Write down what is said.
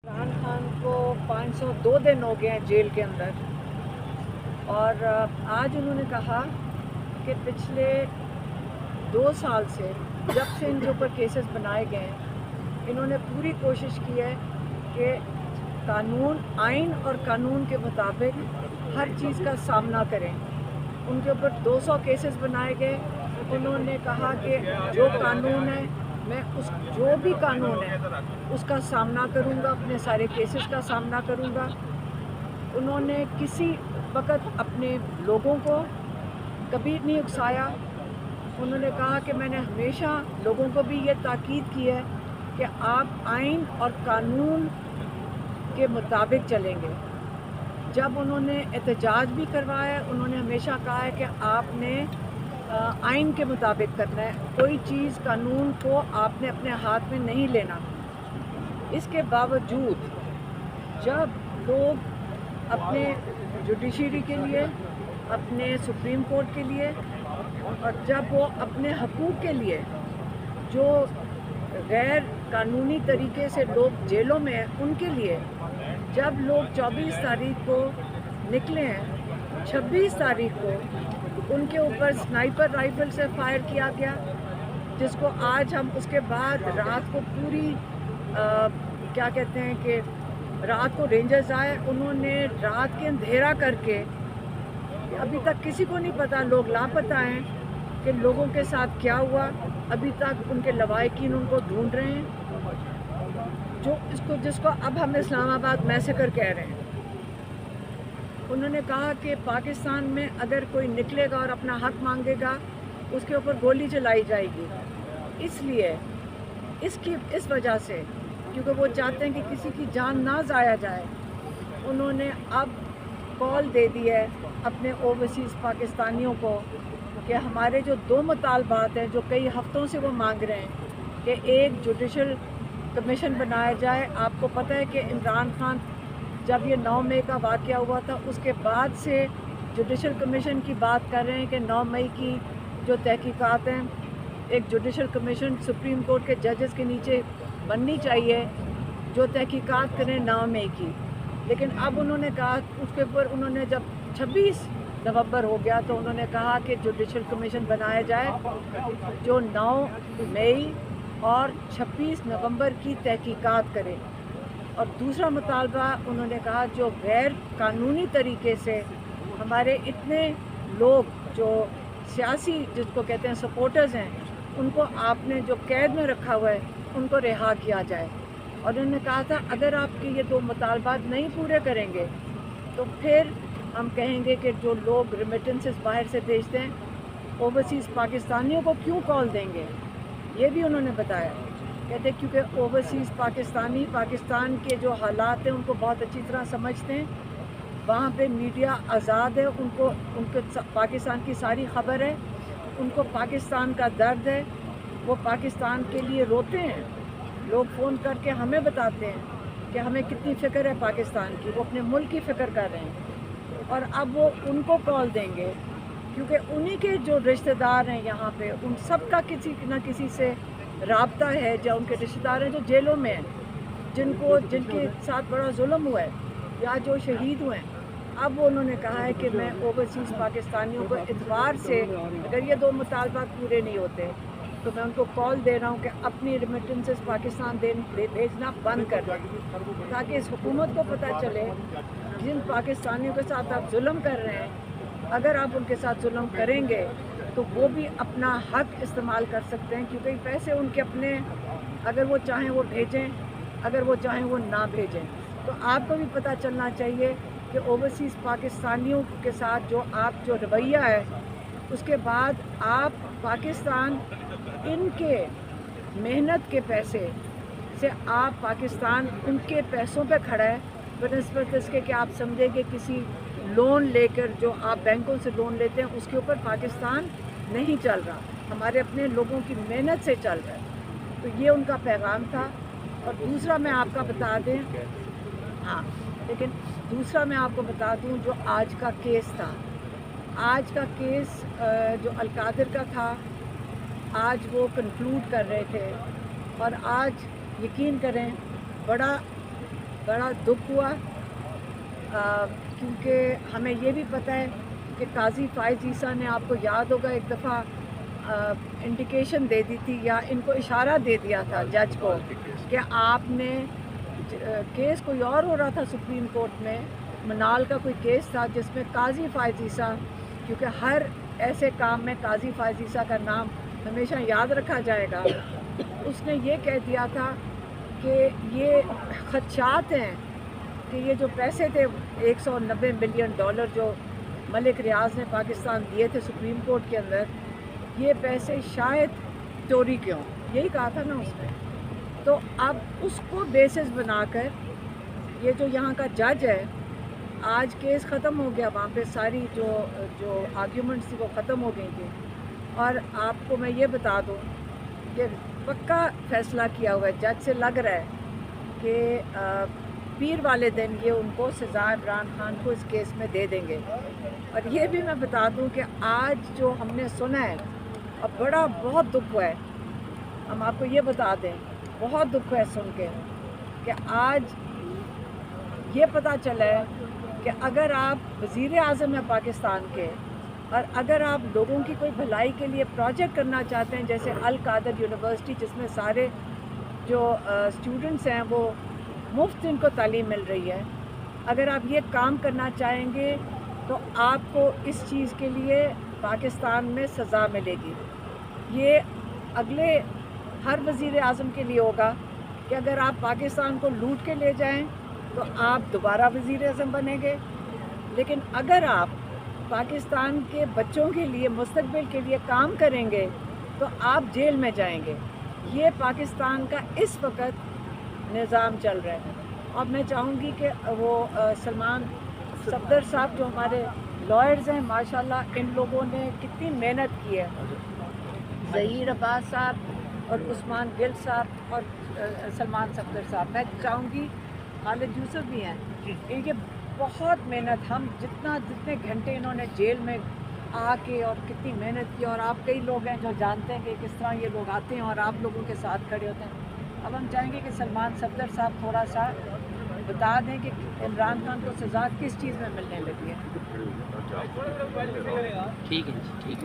इमरान खान को 502 दिन हो गए हैं जेल के अंदर, और आज उन्होंने कहा कि पिछले 2 साल से जब से इनके ऊपर केसेस बनाए गए हैं, इन्होंने पूरी कोशिश की है कि कानून, आइन और कानून के मुताबिक हर चीज़ का सामना करें। उनके ऊपर 200 केसेस बनाए गए। उन्होंने कहा कि जो कानून है, मैं जो भी कानून है उसका सामना करूंगा, अपने सारे केसेस का सामना करूंगा। उन्होंने किसी वक्त अपने लोगों को कभी नहीं उकसाया। उन्होंने कहा कि मैंने हमेशा लोगों को भी ये ताकीद की है कि आप आइन और कानून के मुताबिक चलेंगे। जब उन्होंने एहतजाज भी करवाया, उन्होंने हमेशा कहा है कि आपने आइन के मुताबिक करना है, कोई चीज़ कानून को आपने अपने हाथ में नहीं लेना। इसके बावजूद जब लोग अपने जुडिशरी के लिए, अपने सुप्रीम कोर्ट के लिए, और जब वो अपने हकूक़ के लिए, जो गैर कानूनी तरीके से लोग जेलों में हैं उनके लिए, जब लोग 24 तारीख को निकले हैं, 26 तारीख को उनके ऊपर स्नाइपर राइफल से फायर किया गया, जिसको आज हम उसके बाद रात को पूरी क्या कहते हैं कि रात को रेंजर्स आए, उन्होंने रात के अंधेरा करके, अभी तक किसी को नहीं पता, लोग लापता हैं कि लोगों के साथ क्या हुआ। अभी तक उनके लवाहिकीन उनको ढूंढ रहे हैं, जिसको अब हम इस्लामाबाद मैसेकर कह रहे हैं। उन्होंने कहा कि पाकिस्तान में अगर कोई निकलेगा और अपना हक मांगेगा, उसके ऊपर गोली चलाई जाएगी। इसलिए इस वजह से, क्योंकि वो चाहते हैं कि किसी की जान ना ज़ाया जाए, उन्होंने अब कॉल दे दी है अपने ओवरसीज़ पाकिस्तानियों को कि हमारे जो 2 मुतालबात हैं जो कई हफ्तों से वो मांग रहे हैं कि एक जुडिशल कमीशन बनाया जाए। आपको पता है कि इमरान खान जब ये 9 मई का वाक़या हुआ था, उसके बाद से जुडिशल कमीशन की बात कर रहे हैं कि 9 मई की जो तहकीकात हैं, एक जुडिशल कमीशन सुप्रीम कोर्ट के जजेस के नीचे बननी चाहिए जो तहकीकात करें 9 मई की। लेकिन अब उन्होंने कहा, उसके ऊपर उन्होंने जब 26 नवंबर हो गया तो उन्होंने कहा कि जुडिशल कमीशन बनाया जाए जो 9 मई और 26 नवंबर की तहकीकात करे। और दूसरा मुतालबा उन्होंने कहा, जो गैर कानूनी तरीके से हमारे इतने लोग जो सियासी, जिसको कहते हैं सपोर्टर्स हैं, उनको आपने जो कैद में रखा हुआ है, उनको रिहा किया जाए। और उन्होंने कहा था अगर आपके ये 2 मुतालबात नहीं पूरे करेंगे तो फिर हम कहेंगे कि जो लोग रेमिटेंसेस बाहर से भेजते हैं, ओवरसीज़ पाकिस्तानियों को क्यों कॉल देंगे, ये भी उन्होंने बताया। कहते क्योंकि ओवरसीज़ पाकिस्तानी पाकिस्तान के जो हालात हैं उनको बहुत अच्छी तरह समझते हैं, वहाँ पे मीडिया आज़ाद है, उनके पाकिस्तान की सारी खबर है, उनको पाकिस्तान का दर्द है, वो पाकिस्तान के लिए रोते हैं। लोग फ़ोन करके हमें बताते हैं कि हमें कितनी फ़िक्र है पाकिस्तान की, वो अपने मुल्क की फ़िक्र कर रहे हैं। और अब वो उनको कॉल देंगे क्योंकि उन्हीं के जो रिश्तेदार हैं यहाँ पे, उन सब का किसी न किसी से राब्ता है, जो उनके रिश्तेदार हैं जो जेलों में हैं, जिनके साथ बड़ा जुल्म हुआ है या जो शहीद हुए हैं। अब वो उन्होंने कहा है कि मैं ओवरसीज़ पाकिस्तानियों को इतवार से, अगर ये 2 मुतालबात पूरे नहीं होते तो मैं उनको कॉल दे रहा हूँ कि अपनी रेमिटेंसेस पाकिस्तान भेजना बंद कर दें, ताकि इस हुकूमत को पता चले जिन पाकिस्तानियों के साथ आप जुल्म कर रहे हैं, अगर आप उनके साथ जुल्म करेंगे तो वो भी अपना हक इस्तेमाल कर सकते हैं, क्योंकि पैसे उनके अपने, अगर वो चाहें वो भेजें, अगर वो चाहें वो ना भेजें। तो आपको भी पता चलना चाहिए कि ओवरसीज़ पाकिस्तानियों के साथ जो रवैया है, उसके बाद आप पाकिस्तान, इनके मेहनत के पैसे से आप पाकिस्तान उनके पैसों पे खड़ा है, बनस्बत इसके कि आप समझेंगे किसी लोन लेकर, जो आप बैंकों से लोन लेते हैं, उसके ऊपर पाकिस्तान नहीं चल रहा, हमारे अपने लोगों की मेहनत से चल रहा है। तो ये उनका पैगाम था। और दूसरा मैं आपका बता दें, हाँ, लेकिन दूसरा मैं आपको बता दूं, जो आज का केस था, आज का केस जो अलकादिर का था, आज वो कंक्लूड कर रहे थे, और आज यकीन करें बड़ा बड़ा दुख हुआ, क्योंकि हमें ये भी पता है कि काजी फाइज ईसा ने, आपको याद होगा, एक दफ़ा इंडिकेशन दे दी थी या इनको इशारा दे दिया था जज को कि आपने केस कोई और हो रहा था सुप्रीम कोर्ट में, मनाल का कोई केस था जिसमें काजी फाइज ईसा, क्योंकि हर ऐसे काम में काजी फाइज ईसा का नाम हमेशा याद रखा जाएगा, उसने ये कह दिया था कि ये खदशात हैं कि ये जो पैसे थे $190 मिलियन जो मलिक रियाज ने पाकिस्तान दिए थे सुप्रीम कोर्ट के अंदर, ये पैसे शायद चोरी के हों, यही कहा था ना उसने। तो अब उसको बेसिस बनाकर ये जो यहाँ का जज है, आज केस ख़त्म हो गया, वहाँ पे सारी जो आर्ग्यूमेंट्स थी वो ख़त्म हो गई थी। और आपको मैं ये बता दूँ कि पक्का फैसला किया हुआ है, जज से लग रहा है कि पीर वाले दिन ये उनको सज़ा इमरान खान को इस केस में दे देंगे। और ये भी मैं बता दूं कि आज जो हमने सुना है, अब बहुत दुख हुआ है, हम आपको ये बता दें, बहुत दुख है सुन के कि आज ये पता चला है कि अगर आप वज़ीर आज़म हैं पाकिस्तान के, और अगर आप लोगों की कोई भलाई के लिए प्रोजेक्ट करना चाहते हैं, जैसे अल कादर यूनिवर्सिटी जिसमें सारे जो स्टूडेंट्स हैं वो मुफ्त इनको तालीम मिल रही है, अगर आप ये काम करना चाहेंगे तो आपको इस चीज़ के लिए पाकिस्तान में सज़ा मिलेगी। ये अगले हर वज़ीर आज़म के लिए होगा कि अगर आप पाकिस्तान को लूट के ले जाएं तो आप दोबारा वज़ीर आज़म बनेंगे, लेकिन अगर आप पाकिस्तान के बच्चों के लिए, मुस्तक़बिल के लिए काम करेंगे तो आप जेल में जाएंगे। ये पाकिस्तान का इस वक्त निज़ाम चल रहा है। और मैं चाहूँगी कि वो सलमान सफदर साहब जो हमारे लॉयर्स हैं, माशाल्लाह इन लोगों ने कितनी मेहनत की है, ज़हीर अब्बास साहब और उस्मान गिल साहब और सलमान सफदर साहब, मैं चाहूँगी खालिद यूसुफ भी हैं, इनके बहुत मेहनत, हम जितने घंटे इन्होंने जेल में आके और कितनी मेहनत की, और आप कई लोग हैं जो जानते हैं कि किस तरह ये लोग आते हैं और आप लोगों के साथ खड़े होते हैं। अब हम चाहेंगे कि सलमान सफदर साहब थोड़ा सा बता दें कि इमरान खान को सज़ा किस चीज़ में मिलने लगी है। ठीक है।